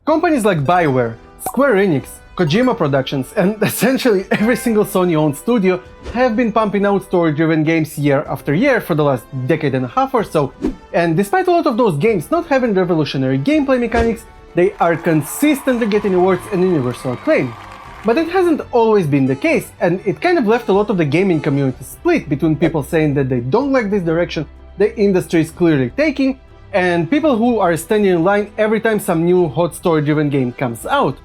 Companies like BioWare, Square Enix, Kojima Productions, and essentially every single Sony-owned studio have been pumping out story-driven games year after year for the last decade and a half or so, and despite a lot of those games not having revolutionary gameplay mechanics, they are consistently getting awards and universal acclaim. But it hasn't always been the case, and it kind of left a lot of the gaming community split between people saying that they don't like this direction the industry is clearly taking, and people who are standing in line every time some new hot story-driven game comes out.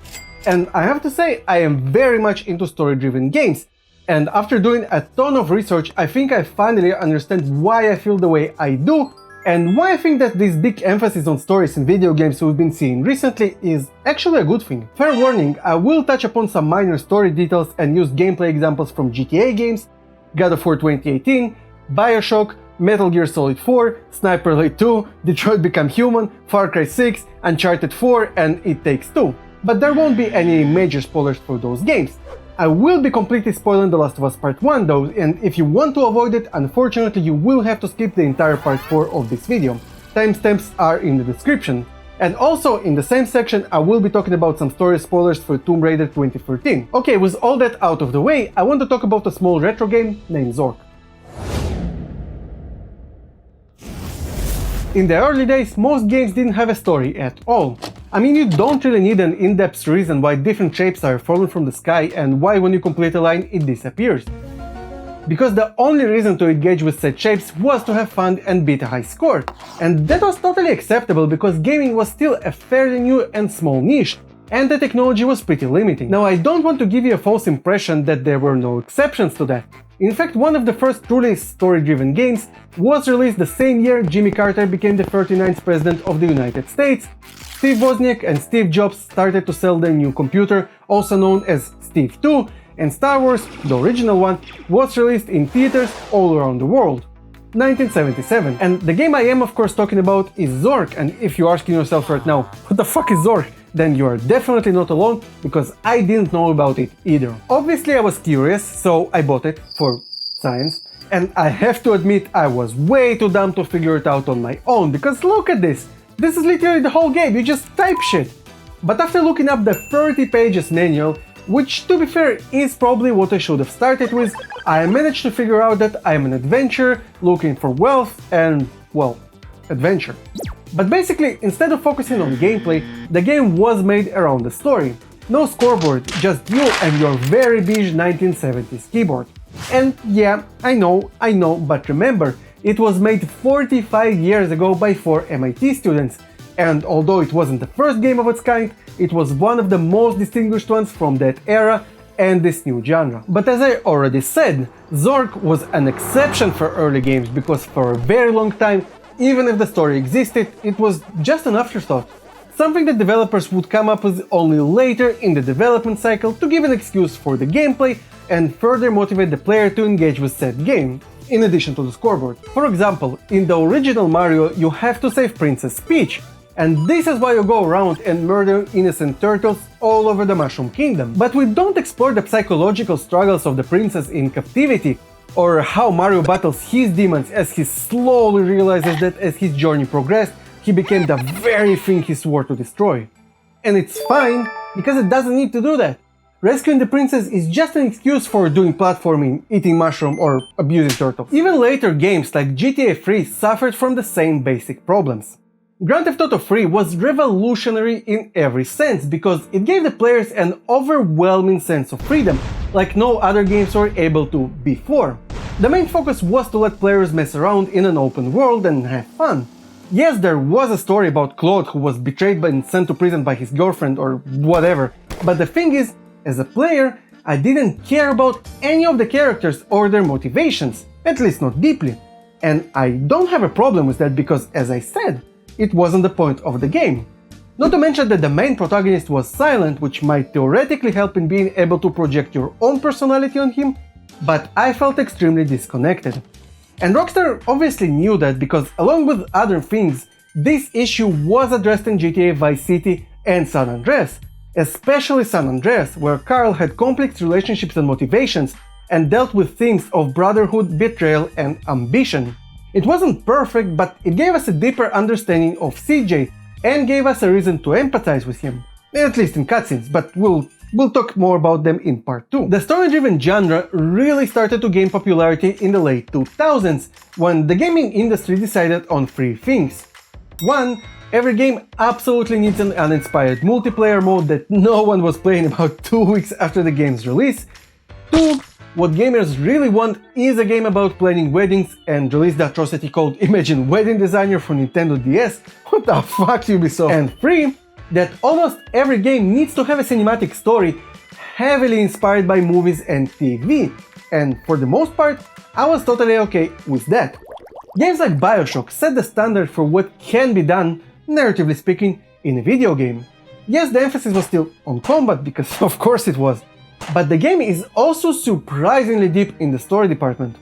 And I have to say, I am very much into story-driven games, and after doing a ton of research, I think I finally understand why I feel the way I do, and why I think that this big emphasis on stories in video games we've been seeing recently is actually a good thing. Fair warning, I will touch upon some minor story details and use gameplay examples from GTA games, God of War 2018, Bioshock, Metal Gear Solid 4, Sniper Elite 2, Detroit Become Human, Far Cry 6, Uncharted 4 and It Takes Two. But there won't be any major spoilers for those games. I will be completely spoiling The Last of Us Part 1 though, and if you want to avoid it, unfortunately you will have to skip the entire Part 4 of this video. Timestamps are in the description. And also, in the same section, I will be talking about some story spoilers for Tomb Raider 2013. Okay, with all that out of the way, I want to talk about a small retro game named Zork. In the early days, most games didn't have a story at all. I mean, you don't really need an in-depth reason why different shapes are falling from the sky and why when you complete a line it disappears. Because the only reason to engage with said shapes was to have fun and beat a high score. And that was totally acceptable because gaming was still a fairly new and small niche, and the technology was pretty limiting. Now, I don't want to give you a false impression that there were no exceptions to that. In fact, one of the first truly story-driven games was released the same year Jimmy Carter became the 39th President of the United States. Steve Wozniak and Steve Jobs started to sell their new computer, also known as Steve 2, and Star Wars, the original one, was released in theaters all around the world. 1977. And the game I am of course talking about is Zork, and if you're asking yourself right now, what the fuck is Zork? Then you are definitely not alone, because I didn't know about it either. Obviously I was curious, so I bought it for science, and I have to admit I was way too dumb to figure it out on my own, because look at this! This is literally the whole game, you just type shit! But after looking up the 30 pages manual, which to be fair is probably what I should have started with, I managed to figure out that I'm an adventurer looking for wealth and, well, adventure. But basically, instead of focusing on gameplay, the game was made around the story. No scoreboard, just you and your very beige 1970s keyboard. And yeah, I know, but remember, it was made 45 years ago by 4 MIT students, and although it wasn't the first game of its kind, it was one of the most distinguished ones from that era and this new genre. But as I already said, Zork was an exception for early games because for a very long time, even if the story existed, it was just an afterthought. Something that developers would come up with only later in the development cycle to give an excuse for the gameplay and further motivate the player to engage with said game, in addition to the scoreboard. For example, in the original Mario, you have to save Princess Peach, and this is why you go around and murder innocent turtles all over the Mushroom Kingdom. But we don't explore the psychological struggles of the princess in captivity, or how Mario battles his demons as he slowly realizes that as his journey progressed, he became the very thing he swore to destroy. And it's fine, because it doesn't need to do that. Rescuing the princess is just an excuse for doing platforming, eating mushroom, or abusing turtles. Even later games like GTA 3 suffered from the same basic problems. Grand Theft Auto 3 was revolutionary in every sense because it gave the players an overwhelming sense of freedom, like no other games were able to before. The main focus was to let players mess around in an open world and have fun. Yes, there was a story about Claude who was betrayed and sent to prison by his girlfriend or whatever, but the thing is, as a player, I didn't care about any of the characters or their motivations, at least not deeply. And I don't have a problem with that because, as I said, it wasn't the point of the game. Not to mention that the main protagonist was silent, which might theoretically help in being able to project your own personality on him, but I felt extremely disconnected. And Rockstar obviously knew that because, along with other things, this issue was addressed in GTA Vice City and San Andreas, especially San Andreas, where Carl had complex relationships and motivations and dealt with themes of brotherhood, betrayal, and ambition. It wasn't perfect, but it gave us a deeper understanding of CJ and gave us a reason to empathize with him. at least in cutscenes, but we'll talk more about them in part 2. The story-driven genre really started to gain popularity in the late 2000s, when the gaming industry decided on three things. 1. Every game absolutely needs an uninspired multiplayer mode that no one was playing about 2 weeks after the game's release. 2. What gamers really want is a game about planning weddings and release the atrocity called Imagine Wedding Designer for Nintendo DS. What the fuck, Ubisoft? And 3. That almost every game needs to have a cinematic story heavily inspired by movies and TV. And for the most part, I was totally okay with that. Games like BioShock set the standard for what can be done, narratively speaking, in a video game. Yes, the emphasis was still on combat, because of course it was, but the game is also surprisingly deep in the story department.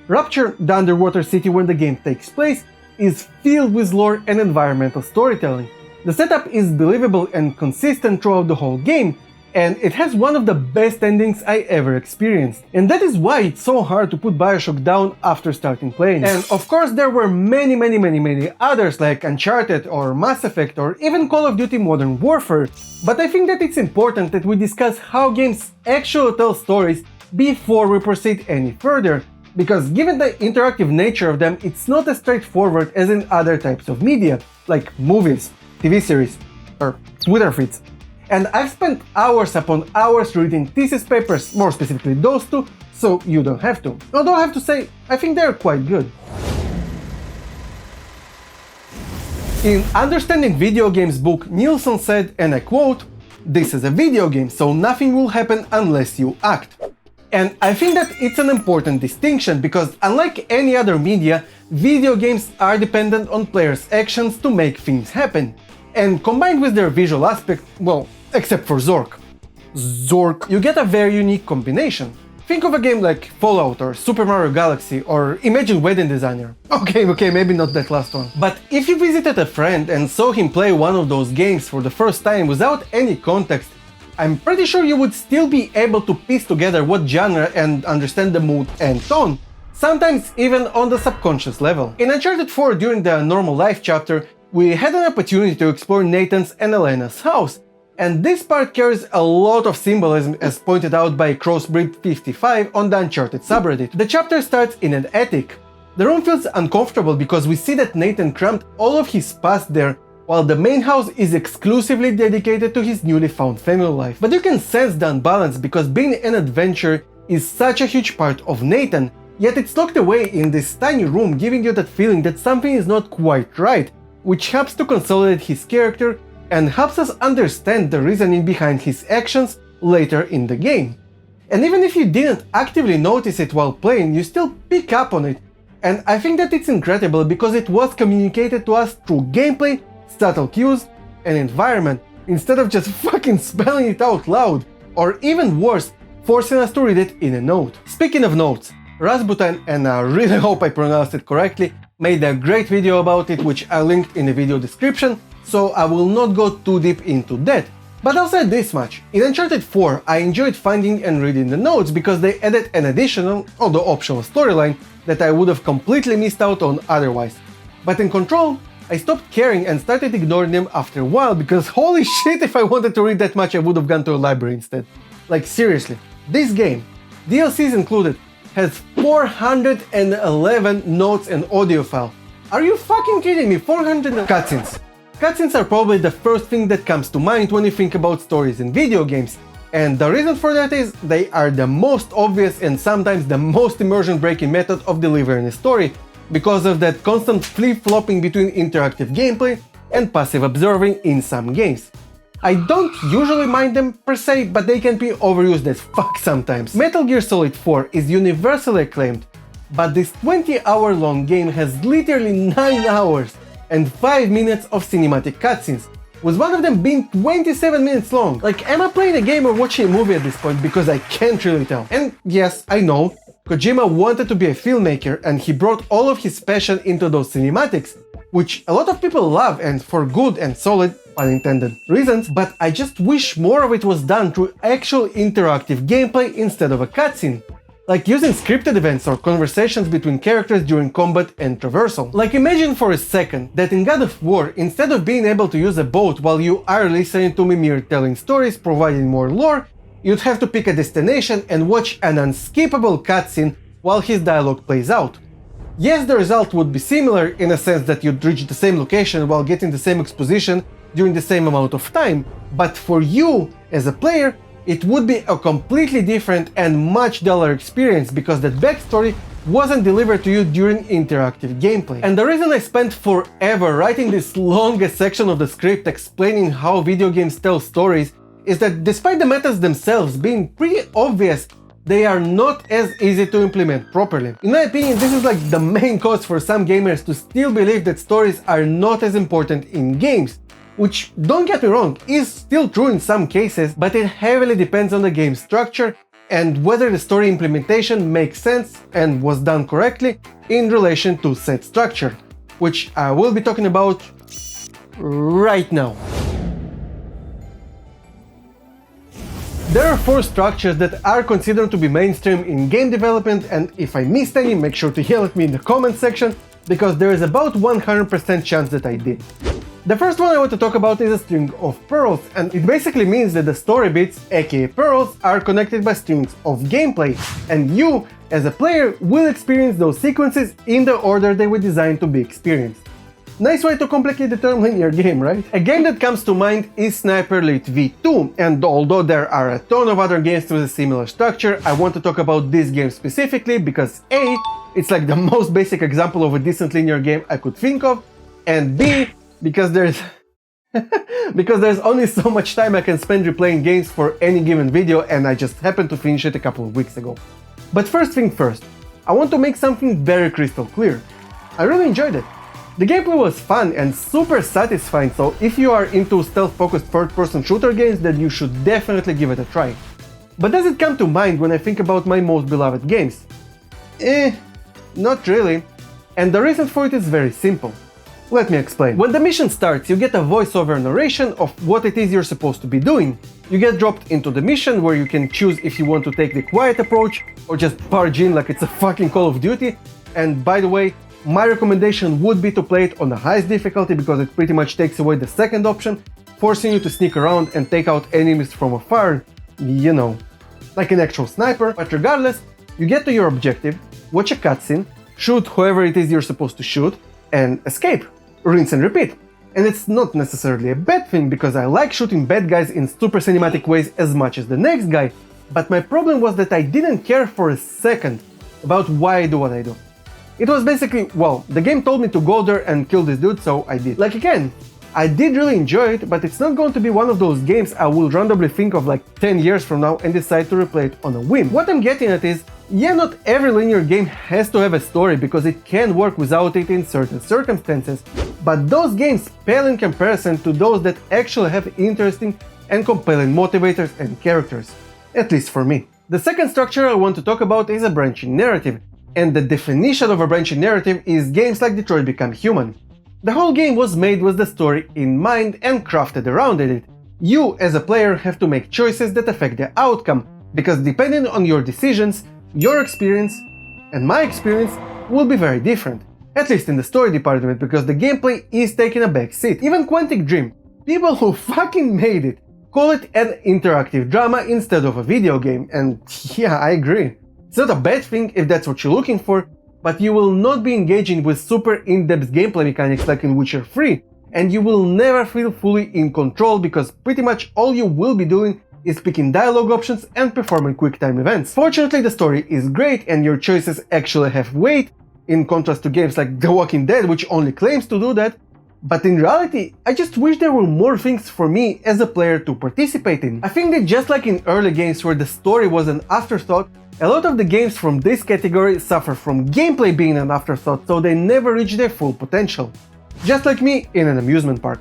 Rapture, the underwater city where the game takes place, is filled with lore and environmental storytelling. The setup is believable and consistent throughout the whole game, and it has one of the best endings I ever experienced. And that is why it's so hard to put BioShock down after starting playing. And of course there were many others like Uncharted or Mass Effect or even Call of Duty Modern Warfare, but I think that it's important that we discuss how games actually tell stories before we proceed any further, because given the interactive nature of them, it's not as straightforward as in other types of media, like movies, TV series, or Twitter feeds. And I've spent hours upon hours reading thesis papers, more specifically those two, so you don't have to. Although I have to say, I think they're quite good. In Understanding Video Games book, Nielsen said, and I quote, "This is a video game, so nothing will happen unless you act." And I think that it's an important distinction, because unlike any other media, video games are dependent on players' actions to make things happen. And combined with their visual aspect, well, except for Zork. Zork, you get a very unique combination. Think of a game like Fallout or Super Mario Galaxy or Imagine Wedding Designer. Okay, maybe not that last one. But if you visited a friend and saw him play one of those games for the first time without any context, I'm pretty sure you would still be able to piece together what genre and understand the mood and tone, sometimes even on the subconscious level. In Uncharted 4, during the Normal Life chapter, we had an opportunity to explore Nathan's and Elena's house, and this part carries a lot of symbolism, as pointed out by Crossbreed55 on the Uncharted subreddit. The chapter starts in an attic. The room feels uncomfortable because we see that Nathan crammed all of his past there, while the main house is exclusively dedicated to his newly found family life. But you can sense the unbalance, because being an adventurer is such a huge part of Nathan, yet it's locked away in this tiny room, giving you that feeling that something is not quite right, which helps to consolidate his character and helps us understand the reasoning behind his actions later in the game. And even if you didn't actively notice it while playing, you still pick up on it. And I think that it's incredible because it was communicated to us through gameplay, subtle cues, and environment, instead of just fucking spelling it out loud, or even worse, forcing us to read it in a note. Speaking of notes, Rasputin, and I really hope I pronounced it correctly, made a great video about it, which I linked in the video description, so I will not go too deep into that. But I'll say this much: in Uncharted 4 I enjoyed finding and reading the notes because they added an additional, although optional, storyline that I would have completely missed out on otherwise. But in Control, I stopped caring and started ignoring them after a while, because holy shit, if I wanted to read that much I would have gone to a library instead. Like seriously, this game, DLCs included, has 411 notes and audio files. Are you fucking kidding me? 400 cutscenes. Cutscenes are probably the first thing that comes to mind when you think about stories in video games, and the reason for that is they are the most obvious and sometimes the most immersion-breaking method of delivering a story, because of that constant flip-flopping between interactive gameplay and passive observing in some games. I don't usually mind them per se, but they can be overused as fuck sometimes. Metal Gear Solid 4 is universally acclaimed, but this 20-hour-long game has literally 9 hours and 5 minutes of cinematic cutscenes, with one of them being 27 minutes long. Like, am I playing a game or watching a movie at this point, because I can't really tell. And yes, I know, Kojima wanted to be a filmmaker and he brought all of his passion into those cinematics, which a lot of people love, and for good and solid, unintended reasons, but I just wish more of it was done through actual interactive gameplay instead of a cutscene. like using scripted events or conversations between characters during combat and traversal. Like imagine for a second that in God of War, instead of being able to use a boat while you are listening to Mimir telling stories, providing more lore, you'd have to pick a destination and watch an unskippable cutscene while his dialogue plays out. Yes, the result would be similar in a sense that you'd reach the same location while getting the same exposition during the same amount of time, but for you, as a player, it would be a completely different and much duller experience because that backstory wasn't delivered to you during interactive gameplay. And the reason I spent forever writing this longest section of the script explaining how video games tell stories is that despite the metas themselves being pretty obvious, they are not as easy to implement properly. In my opinion, this is like the main cause for some gamers to still believe that stories are not as important in games, which, don't get me wrong, is still true in some cases, but it heavily depends on the game structure and whether the story implementation makes sense and was done correctly in relation to said structure, which I will be talking about right now. There are 4 structures that are considered to be mainstream in game development, and if I missed any, make sure to yell at me in the comment section, because there is about 100% chance that I did. The first one I want to talk about is a string of pearls, and it basically means that the story bits, aka pearls, are connected by strings of gameplay, and you, as a player, will experience those sequences in the order they were designed to be experienced. Nice way to complicate the linear game, right? A game that comes to mind is Sniper Elite V2, and although there are a ton of other games with a similar structure, I want to talk about this game specifically because A, it's like the most basic example of a decent linear game I could think of, and B, because there's only so much time I can spend replaying games for any given video, and I just happened to finish it a couple of weeks ago. But first thing first, I want to make something very crystal clear. I really enjoyed it. The gameplay was fun and super satisfying, so if you are into stealth-focused third-person shooter games, then you should definitely give it a try. But does it come to mind when I think about my most beloved games? Not really. And the reason for it is very simple. Let me explain. When the mission starts, you get a voiceover narration of what it is you're supposed to be doing. You get dropped into the mission where you can choose if you want to take the quiet approach or just barge in like it's a fucking Call of Duty. And by the way, my recommendation would be to play it on the highest difficulty because it pretty much takes away the second option, forcing you to sneak around and take out enemies from afar, you know, like an actual sniper. But regardless, you get to your objective, watch a cutscene, shoot whoever it is you're supposed to shoot, and escape. Rinse and repeat. And it's not necessarily a bad thing because I like shooting bad guys in super cinematic ways as much as the next guy, but my problem was that I didn't care for a second about why I do what I do. It was basically, well, the game told me to go there and kill this dude, so I did. Like again, I did really enjoy it, but it's not going to be one of those games I will randomly think of like 10 years from now and decide to replay it on a whim. What I'm getting at is, yeah, not every linear game has to have a story because it can work without it in certain circumstances, but those games pale in comparison to those that actually have interesting and compelling motivators and characters, at least for me. The second structure I want to talk about is a branching narrative, and the definition of a branching narrative is games like Detroit Become Human. The whole game was made with the story in mind and crafted around it. You, as a player, have to make choices that affect the outcome, because depending on your decisions, your experience and my experience will be very different. At least in the story department, because the gameplay is taking a back seat. Even Quantic Dream, people who fucking made it, call it an interactive drama instead of a video game, and yeah, I agree. It's not a bad thing if that's what you're looking for, but you will not be engaging with super in-depth gameplay mechanics like in Witcher 3, and you will never feel fully in control because pretty much all you will be doing is picking dialogue options and performing quick time events. Fortunately, the story is great and your choices actually have weight, in contrast to games like The Walking Dead, which only claims to do that, but in reality, I just wish there were more things for me as a player to participate in. I think that just like in early games where the story was an afterthought, a lot of the games from this category suffer from gameplay being an afterthought, so they never reach their full potential. Just like me in an amusement park.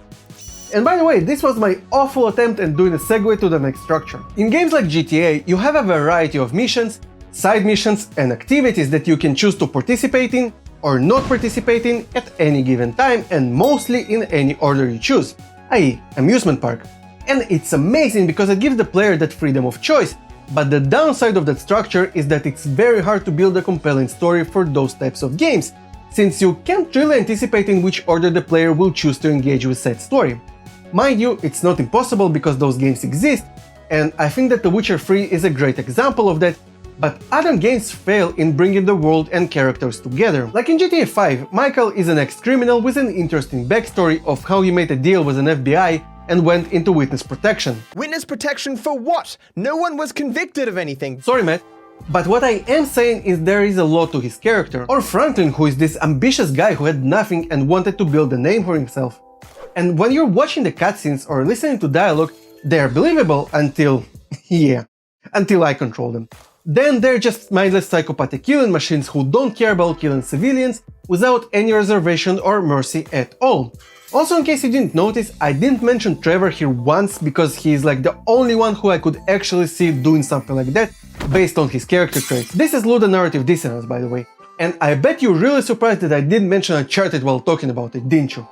And by the way, this was my awful attempt at doing a segue to the next structure. In games like GTA, you have a variety of missions, side missions, and activities that you can choose to participate in or not participate in at any given time, and mostly in any order you choose, i.e. amusement park. And it's amazing because it gives the player that freedom of choice. But the downside of that structure is that it's very hard to build a compelling story for those types of games, since you can't really anticipate in which order the player will choose to engage with said story. Mind you, it's not impossible because those games exist, and I think that The Witcher 3 is a great example of that, but other games fail in bringing the world and characters together. Like in GTA 5, Michael is an ex-criminal with an interesting backstory of how he made a deal with an FBI and went into witness protection. Witness protection for what? No one was convicted of anything. Sorry, Matt. But what I am saying is there is a lot to his character. Or Franklin, who is this ambitious guy who had nothing and wanted to build a name for himself. And when you're watching the cutscenes or listening to dialogue, they're believable until... yeah, until I control them. Then they're just mindless psychopathic killing machines who don't care about killing civilians without any reservation or mercy at all. Also, in case you didn't notice, I didn't mention Trevor here once because he's like the only one who I could actually see doing something like that based on his character traits. This is LOU narrative dissonance, by the way. And I bet you're really surprised that I didn't mention Uncharted while talking about it, didn't you?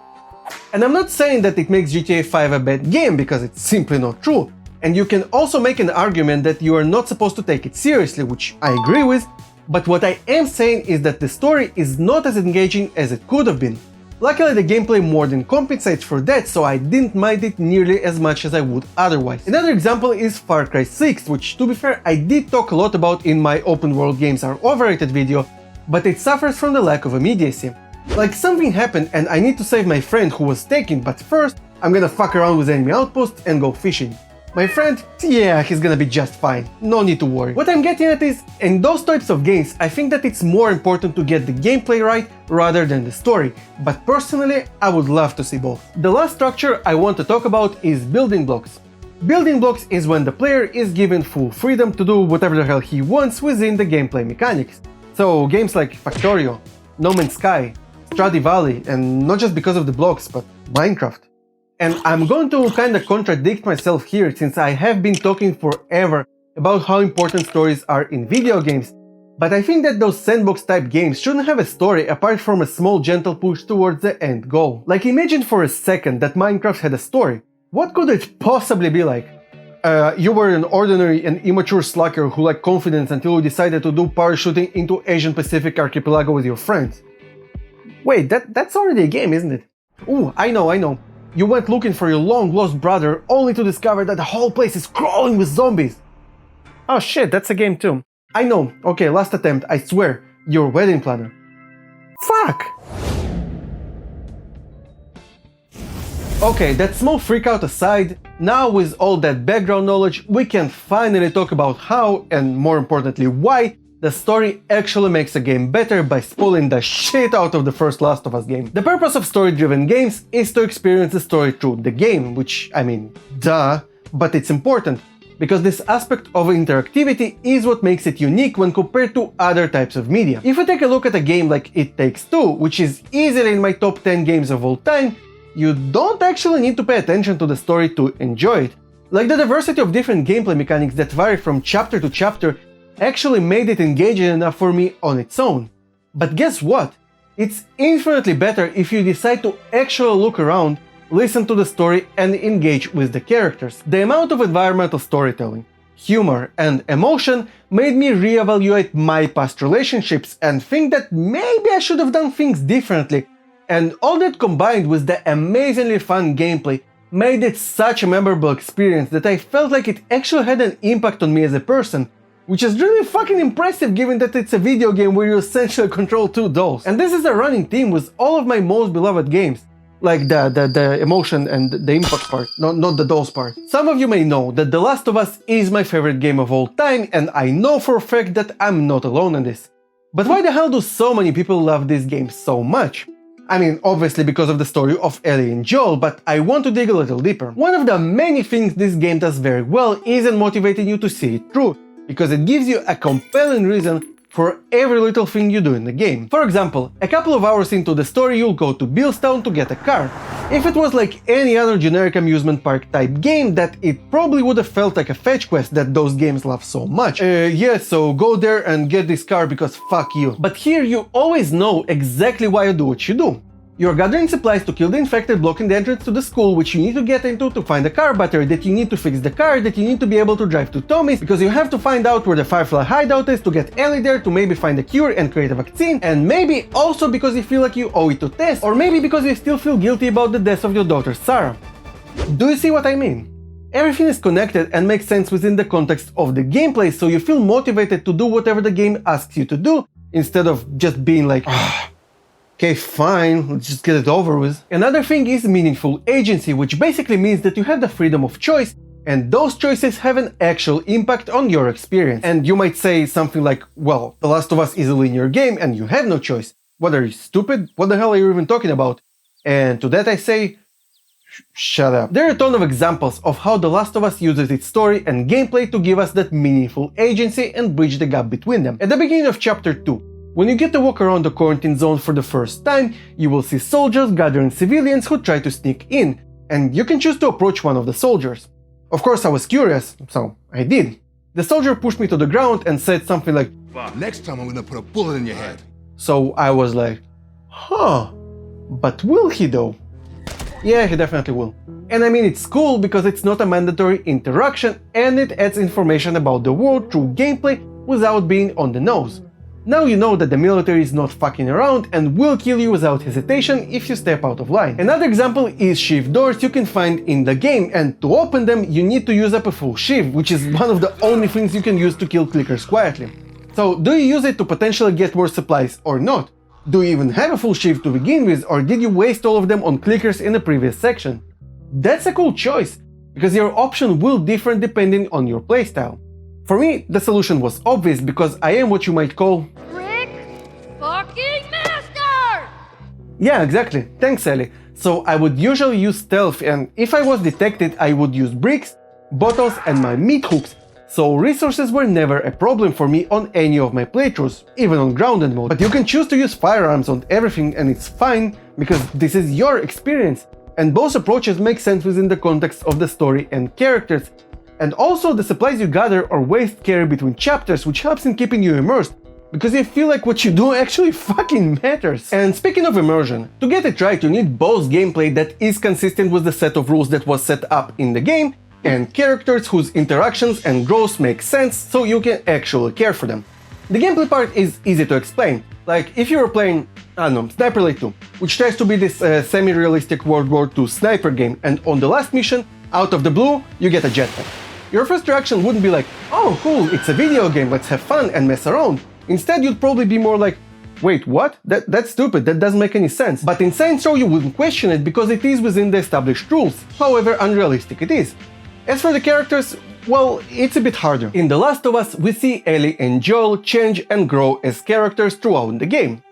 And I'm not saying that it makes GTA 5 a bad game, because it's simply not true. And you can also make an argument that you are not supposed to take it seriously, which I agree with, but what I am saying is that the story is not as engaging as it could have been. Luckily, the gameplay more than compensates for that, so I didn't mind it nearly as much as I would otherwise. Another example is Far Cry 6, which, to be fair, I did talk a lot about in my open world games are overrated video, but it suffers from the lack of immediacy. Like, something happened and I need to save my friend who was taken, but first I'm gonna fuck around with enemy outposts and go fishing. My friend, yeah, he's gonna be just fine, no need to worry. What I'm getting at is, in those types of games, I think that it's more important to get the gameplay right rather than the story, but personally, I would love to see both. The last structure I want to talk about is building blocks. Building blocks is when the player is given full freedom to do whatever the hell he wants within the gameplay mechanics. So games like Factorio, No Man's Sky, Stardew Valley, and not just because of the blocks, but Minecraft. And I'm going to kinda contradict myself here, since I have been talking forever about how important stories are in video games, but I think that those sandbox type games shouldn't have a story apart from a small gentle push towards the end goal. Like, imagine for a second that Minecraft had a story. What could it possibly be like? You were an ordinary and immature slacker who lacked confidence until you decided to do parachuting into Asian Pacific archipelago with your friends. Wait, that's already a game, isn't it? Ooh, I know. You went looking for your long-lost brother only to discover that the whole place is crawling with zombies. Oh shit, that's a game too. I know, okay, last attempt, I swear. Your wedding planner. Fuck! Okay, that small freakout aside, now with all that background knowledge, we can finally talk about how, and more importantly why, the story actually makes a game better by spoiling the shit out of the first Last of Us game. The purpose of story-driven games is to experience the story through the game, which, I mean, duh, but it's important, because this aspect of interactivity is what makes it unique when compared to other types of media. If we take a look at a game like It Takes Two, which is easily in my top 10 games of all time, you don't actually need to pay attention to the story to enjoy it. Like, the diversity of different gameplay mechanics that vary from chapter to chapter actually made it engaging enough for me on its own. But guess what? It's infinitely better if you decide to actually look around, listen to the story and engage with the characters. The amount of environmental storytelling, humor and emotion made me reevaluate my past relationships and think that maybe I should have done things differently. And all that combined with the amazingly fun gameplay made it such a memorable experience that I felt like it actually had an impact on me as a person, which is really fucking impressive given that it's a video game where you essentially control two dolls. And this is a running theme with all of my most beloved games. Like the emotion and the impact part, not the dolls part. Some of you may know that The Last of Us is my favorite game of all time, and I know for a fact that I'm not alone in this. But why the hell do so many people love this game so much? I mean, obviously because of the story of Ellie and Joel, but I want to dig a little deeper. One of the many things this game does very well is in motivating you to see it through, because it gives you a compelling reason for every little thing you do in the game. For example, a couple of hours into the story you'll go to Billstown to get a car. If it was like any other generic amusement park type game, that it probably would have felt like a fetch quest that those games love so much. Yeah, so go there and get this car because fuck you. But here you always know exactly why you do what you do. You're gathering supplies to kill the infected blocking the entrance to the school, which you need to get into to find a car battery, that you need to fix the car, that you need to be able to drive to Tommy's, because you have to find out where the Firefly hideout is to get Ellie there to maybe find a cure and create a vaccine, and maybe also because you feel like you owe it to Tess, or maybe because you still feel guilty about the death of your daughter Sarah. Do you see what I mean? Everything is connected and makes sense within the context of the gameplay, so you feel motivated to do whatever the game asks you to do, instead of just being like, okay, fine, let's just get it over with. Another thing is meaningful agency, which basically means that you have the freedom of choice, and those choices have an actual impact on your experience. And you might say something like, well, The Last of Us is a linear game and you have no choice. What, are you stupid? What the hell are you even talking about? And to that I say, shut up. There are a ton of examples of how The Last of Us uses its story and gameplay to give us that meaningful agency and bridge the gap between them. At the beginning of Chapter 2, when you get to walk around the quarantine zone for the first time, you will see soldiers gathering civilians who try to sneak in, and you can choose to approach one of the soldiers. Of course I was curious, so I did. The soldier pushed me to the ground and said something like, next time I'm gonna put a bullet in your head. So I was like, huh, but will he though? Yeah, he definitely will. And I mean, it's cool because it's not a mandatory interaction and it adds information about the world through gameplay without being on the nose. Now you know that the military is not fucking around and will kill you without hesitation if you step out of line. Another example is shiv doors you can find in the game, and to open them you need to use up a full shiv, which is one of the only things you can use to kill clickers quietly. So do you use it to potentially get more supplies or not? Do you even have a full shiv to begin with, or did you waste all of them on clickers in the previous section? That's a cool choice, because your option will differ depending on your playstyle. For me, the solution was obvious because I am what you might call Frick fucking master! Yeah, exactly. Thanks, Ellie. So I would usually use stealth, and if I was detected, I would use bricks, bottles, and my meat hooks. So resources were never a problem for me on any of my playthroughs, even on grounded mode. But you can choose to use firearms on everything and it's fine, because this is your experience. And both approaches make sense within the context of the story and characters. And also the supplies you gather or waste carry between chapters, which helps in keeping you immersed, because you feel like what you do actually fucking matters. And speaking of immersion, to get it right you need both gameplay that is consistent with the set of rules that was set up in the game, and characters whose interactions and growth make sense so you can actually care for them. The gameplay part is easy to explain. Like if you were playing, I don't know, Sniper Elite 2, which tries to be this semi-realistic World War II sniper game, and on the last mission, out of the blue, you get a jetpack. Your first reaction wouldn't be like, oh cool, it's a video game, let's have fun and mess around. Instead you'd probably be more like, wait, what? That's stupid, that doesn't make any sense. But in Saints Row you wouldn't question it because it is within the established rules, however unrealistic it is. As for the characters, well, it's a bit harder. In The Last of Us, we see Ellie and Joel change and grow as characters throughout the game.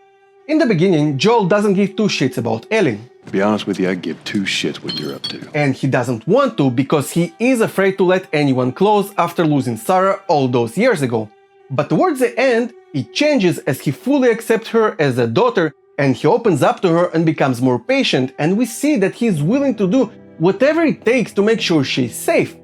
In the beginning, Joel doesn't give two shits about Ellie. To be honest with you, I give two shits what you're up to. And he doesn't want to because he is afraid to let anyone close after losing Sarah all those years ago. But towards the end, it changes as he fully accepts her as a daughter and he opens up to her and becomes more patient, and we see that he's willing to do whatever it takes to make sure she's safe.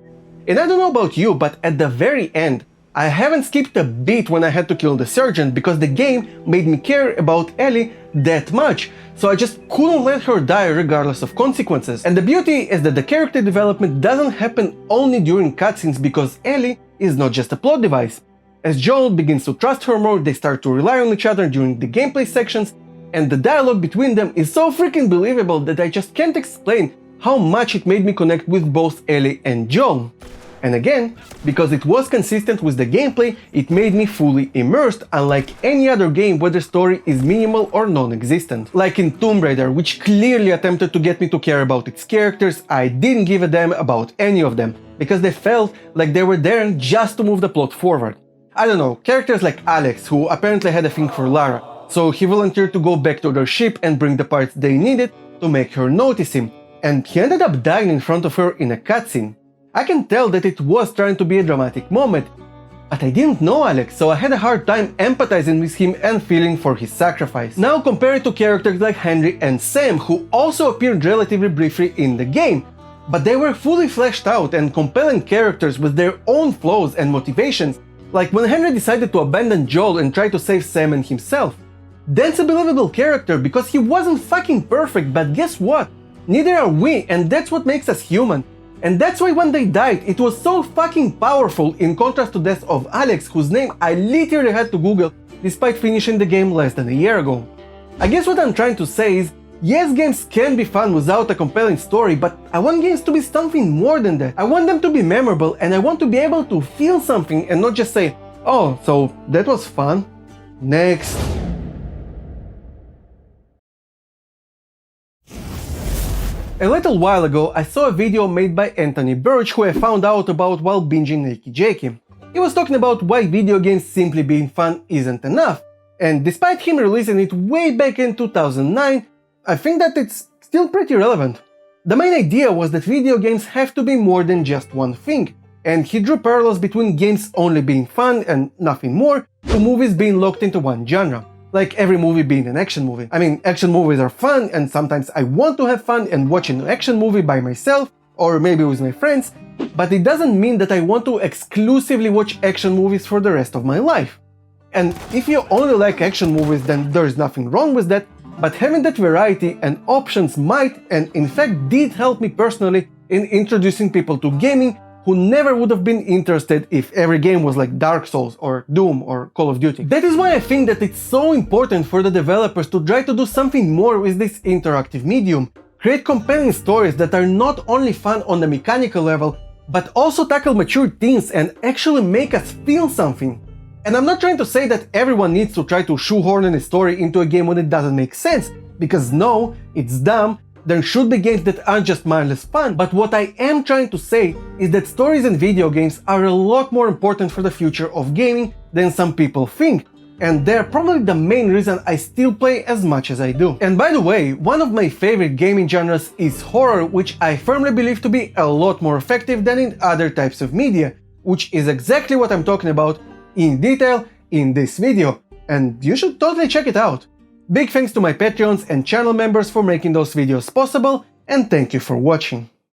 And I don't know about you, but at the very end, I haven't skipped a beat when I had to kill the sergeant because the game made me care about Ellie that much, so I just couldn't let her die regardless of consequences. And the beauty is that the character development doesn't happen only during cutscenes because Ellie is not just a plot device. As Joel begins to trust her more, they start to rely on each other during the gameplay sections, and the dialogue between them is so freaking believable that I just can't explain how much it made me connect with both Ellie and Joel. And again, because it was consistent with the gameplay, it made me fully immersed, unlike any other game where the story is minimal or non-existent. Like in Tomb Raider, which clearly attempted to get me to care about its characters, I didn't give a damn about any of them, because they felt like they were there just to move the plot forward. I don't know, characters like Alex, who apparently had a thing for Lara, so he volunteered to go back to their ship and bring the parts they needed to make her notice him, and he ended up dying in front of her in a cutscene. I can tell that it was trying to be a dramatic moment, but I didn't know Alex, so I had a hard time empathizing with him and feeling for his sacrifice. Now compare it to characters like Henry and Sam, who also appeared relatively briefly in the game, but they were fully fleshed out and compelling characters with their own flaws and motivations, like when Henry decided to abandon Joel and try to save Sam and himself. Dan's a believable character because he wasn't fucking perfect, but guess what? Neither are we, and that's what makes us human. And that's why when they died, it was so fucking powerful, in contrast to the death of Alex, whose name I literally had to Google despite finishing the game less than a year ago. I guess what I'm trying to say is, yes, games can be fun without a compelling story, but I want games to be something more than that. I want them to be memorable, and I want to be able to feel something and not just say, oh, so that was fun. Next. A little while ago, I saw a video made by Anthony Birch, who I found out about while binging Nakey Jakey. He was talking about why video games simply being fun isn't enough, and despite him releasing it way back in 2009, I think that it's still pretty relevant. The main idea was that video games have to be more than just one thing, and he drew parallels between games only being fun and nothing more, to movies being locked into one genre. Like every movie being an action movie. I mean, action movies are fun, and sometimes I want to have fun and watch an action movie by myself, or maybe with my friends, but it doesn't mean that I want to exclusively watch action movies for the rest of my life. And if you only like action movies, then there's nothing wrong with that, but having that variety and options might, and in fact did help me personally in introducing people to gaming who never would have been interested if every game was like Dark Souls or Doom or Call of Duty. That is why I think that it's so important for the developers to try to do something more with this interactive medium. Create compelling stories that are not only fun on the mechanical level, but also tackle mature themes and actually make us feel something. And I'm not trying to say that everyone needs to try to shoehorn a story into a game when it doesn't make sense, because no, it's dumb. There should be games that aren't just mindless fun, but what I am trying to say is that stories in video games are a lot more important for the future of gaming than some people think, and they're probably the main reason I still play as much as I do. And by the way, one of my favorite gaming genres is horror, which I firmly believe to be a lot more effective than in other types of media, which is exactly what I'm talking about in detail in this video, and you should totally check it out. Big thanks to my Patreons and channel members for making those videos possible, and thank you for watching.